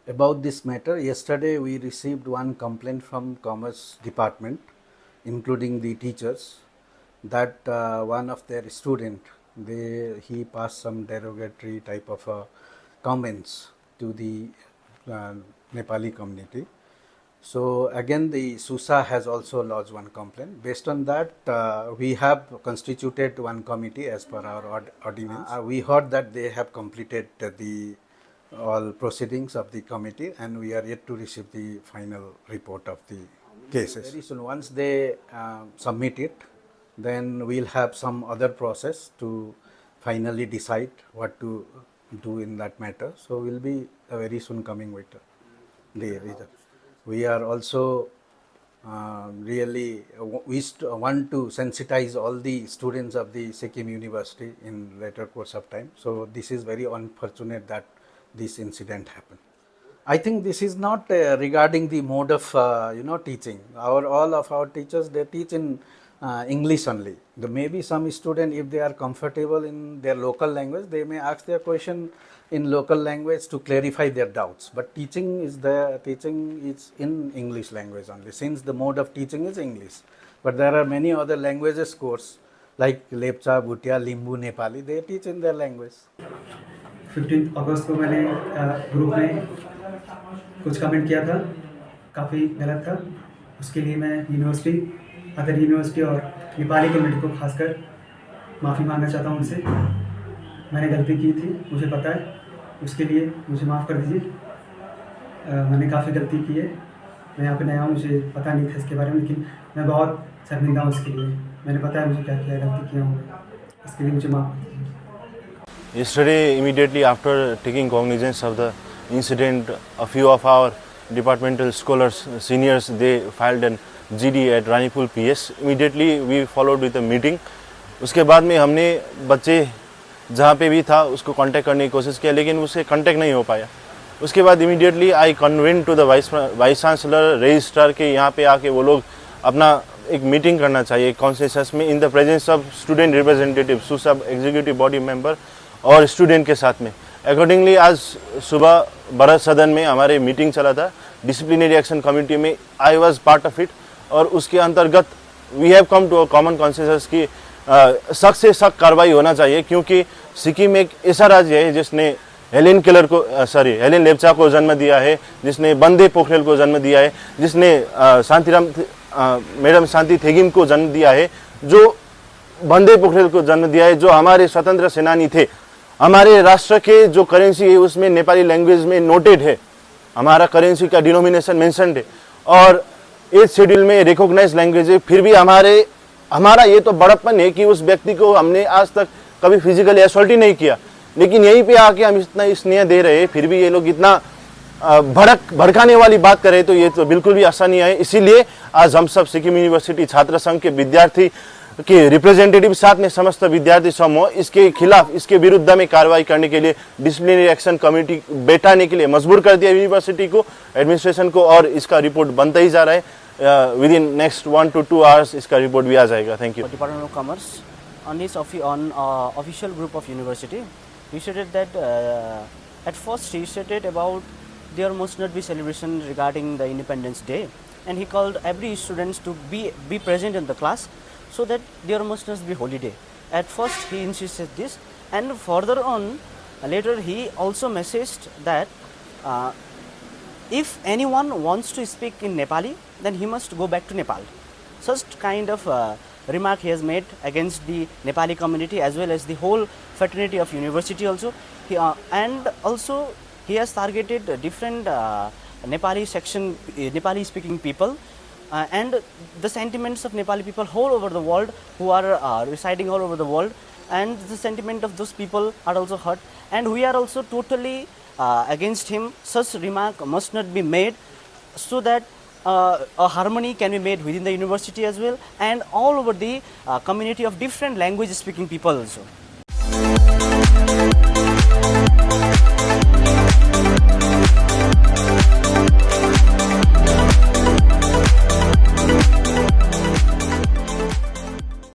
About this matter, yesterday we received one complaint from Commerce Department, including the teachers, that one of their student, he passed some derogatory type of comments to the Nepali community. So again, the SUSA has also lodged one complaint. Based on that, we have constituted one committee as per our ordinance. We heard that they have completed the all proceedings of the committee, and we are yet to receive the final report of the cases. Very soon, once they submit it, then we'll have some other process to finally decide what to do in that matter. So we'll be very soon coming with the result. We are also really want to sensitize all the students of the Sikkim University in later course of time. So this is very unfortunate that this incident happened. I think this is not regarding the mode of teaching. All of our teachers, they teach in English only. There may be some student, if they are comfortable in their local language, they may ask their question in local language to clarify their doubts. But teaching is in English language only, since the mode of teaching is English. But there are many other languages course like Lepcha, Bhutia, Limbu, Nepali. They teach in their language. 15 अगस्त को मैंने group में कुछ comment किया था, काफ़ी गलत था. उसके लिए मैं अदर यूनिवर्सिटी और नेपाली कम्युनिटी को खासकर माफ़ी मांगना चाहता हूँ उनसे. मैंने गलती की थी, मुझे पता है, उसके लिए मुझे माफ़ कर दीजिए. मैंने काफ़ी गलती की है. मैं यहाँ पे नया हूँ, मुझे पता नहीं था इसके बारे में, लेकिन मैं बहुत शर्मिंदा हूँ इसके लिए. मैंने पता है मुझे क्या किया, गलती किया हूँ, इसके लिए मुझे माफ़ कर दीजिए. Yesterday, immediately after taking cognizance of the incident, a few of our departmental scholars, seniors, they filed an GD at Ranipul PS. Immediately, we followed with a meeting. उसके बाद में हमने बच्चे जहाँ पे भी था उसको कांटेक्ट करने की कोशिश किया, लेकिन उससे कांटेक्ट नहीं हो पाया. उसके बाद immediately I convent to the vice chancellor, registrar के यहाँ पे आके वो लोग अपना एक मीटिंग करना चाहिए कॉन्सेंसस में in the presence of student representative, सुसब एग्जीक्यूटिव बॉडी मेंबर और स्टूडेंट के साथ में. अकॉर्डिंगली आज सुबह भारत सदन में हमारे मीटिंग चला था डिसिप्लिनरी एक्शन कमेटी में. I was part of it और उसके अंतर्गत we have come to a common consensus की सख्त से सख्त कार्रवाई होना चाहिए, क्योंकि सिक्किम एक ऐसा राज्य है जिसने हेलेन लेप्चा को जन्म दिया है, जिसने बंदे पोखरेल को जन्म दिया है, जिसने मैडम शांति थेगिम को जन्म दिया है, जो बंदे पोखरेल को जन्म दिया है, जो हमारे स्वतंत्र सेनानी थे. हमारे राष्ट्र के जो करेंसी है उसमें नेपाली लैंग्वेज में नोटेड है, हमारा करेंसी का डिनोमिनेशन मेंशन्ड है और 8th शेड्यूल में रिकॉग्नाइज लैंग्वेज है. फिर भी हमारा ये तो बड़प्पन है कि उस व्यक्ति को हमने आज तक कभी फिजिकली असॉल्ट ही नहीं किया, लेकिन यहीं पे आके हम इतना स्नेह दे रहे हैं, फिर भी ये लोग इतना भड़काने वाली बात कर रहे, तो ये तो बिल्कुल भी आसानी है. इसीलिए आज हम सब सिक्किम यूनिवर्सिटी छात्र संघ के विद्यार्थी के रिप्रेजेंटेटिव साथ में समस्त विद्यार्थी समूह इसके खिलाफ, इसके विरुद्ध में कार्रवाई करने के लिए डिसिप्लिनरी एक्शन कमेटी बैठाने के लिए मजबूर कर दिया यूनिवर्सिटी को, एडमिनिस्ट्रेशन को, और इसका रिपोर्ट बनता ही जा रहा है. With in next 1 to 2 hours इसका रिपोर्ट भी आ जाएगा. Thank you. Department of commerce on this official group of university, he stated that at first he stated about there must not be celebration regarding the Independence Day, and he called every students to be present in the class, so that there must not be holiday. At first he insisted this, and further on later he also messaged that if anyone wants to speak in Nepali, then he must go back to Nepal. Such kind of remark he has made against the Nepali community as well as the whole fraternity of university also. And also he has targeted different Nepali speaking people and the sentiments of Nepali people all over the world who are residing all over the world, and the sentiment of those people are also hurt, and we are also totally against him. Such remark must not be made, so that a harmony can be made within the university as well and all over the community of different language speaking people also.